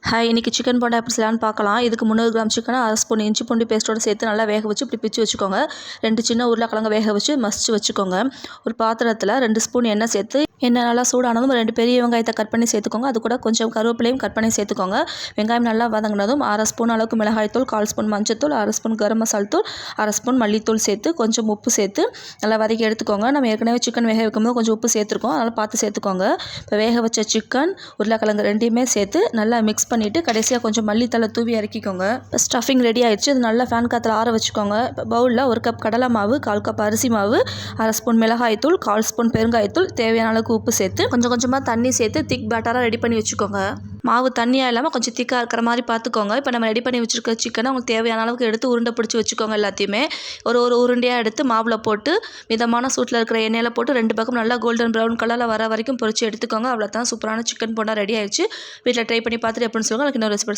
Hi, இன்றைக்கி chicken bonda எப்படி செய்யலான்னு பார்க்கலாம். இதுக்கு 300 கிராம் சிக்கனை 1/2 ஸ்பூன் இஞ்சி பூண்டு பேஸ்ட்டோடு சேர்த்து நல்லா வேக வச்சு இப்படி பிச்சு வச்சுக்கோங்க. 2 சின்ன உருளைக்கிழங்கு வேக வச்சு மசிச்சு வச்சுக்கோங்க. ஒரு பாத்திரத்தில் 2 ஸ்பூன் எண்ணெய் சேர்த்து எண்ணெய் நல்லா சூடானதும் 2 பெரிய வெங்காயத்தை கட் பண்ணி சேர்த்துக்கோங்க. அது கூட கொஞ்சம் கருவேப்பிலையும் கட் பண்ணி சேர்த்துக்கோங்க. வெங்காயம் நல்லா வதங்கினதும் 1/2 ஸ்பூன் அளவுக்கு மிளகாய்த்தூள், 1/4 ஸ்பூன் மஞ்சத்தூள், 1/2 ஸ்பூன் கரம் மசால் தூள், 1/2 ஸ்பூன் மல்லித்தூள் சேர்த்து கொஞ்சம் உப்பு சேர்த்து நல்லா வதக்கி எடுத்துக்கோங்க. நம்ம ஏற்கனவே சிக்கன் வேக வைக்கும்போது கொஞ்சம் உப்பு சேர்த்துருக்கோம், அதனால் பார்த்து சேர்த்துக்கோங்க. இப்போ வேக வச்ச சிக்கன், உருளைக்கிழங்கு ரெண்டையுமே சேர்த்து நல்லா மிக்ஸ் பண்ணிவிட்டு கடைசியாக கொஞ்சம் மல்லித்தலை தூவி இறக்கிக்கோங்க. இப்போ ஸ்டஃபிங் ரெடி ஆயிடுச்சு. இது நல்லா ஃபேன் காற்றுல ஆற வச்சுக்கோங்க. இப்போ பவுலில் 1 கப் கடலை மாவு, 1/4 கப் அரிசி மாவு, 1/2 ஸ்பூன் மிளகாய்த்தூள், 1/4 ஸ்பூன் பெருங்காயத்தூள், தேவையான அளவுக்கு உப்பு சேர்த்து கொஞ்சம் கொஞ்சமாக தண்ணி சேர்த்து திக் பேட்டராக ரெடி பண்ணி வச்சுக்கோங்க. மாவு தண்ணியாக இல்லாமல் கொஞ்சம் திக்காக இருக்கிற மாதிரி பார்த்துக்கோங்க. இப்போ நம்ம ரெடி பண்ணி வச்சுருக்க சிக்கனை உங்களுக்கு தேவையான அளவுக்கு எடுத்து உருண்டை பிடிச்சி வச்சுக்கோங்க. எல்லாத்தையுமே ஒரு உருண்டையாக எடுத்து மாவில் போட்டு மிதமான சூட்டில் இருக்கிற எண்ணெயில் போட்டு 2 பக்கம் நல்லா கோல்டன் ப்ரௌன் கலரில் வர வரைக்கும் பொரிச்சு எடுத்துக்கோங்க. அவ்வளோ தான், சூப்பரான சிக்கன் போண்டா ரெடி ஆயிடுச்சு. வீட்டில் ட்ரை பண்ணி பார்த்துட்டு எப்படின்னு சொல்லுங்கள். எனக்கு இன்னொரு ரெசிபி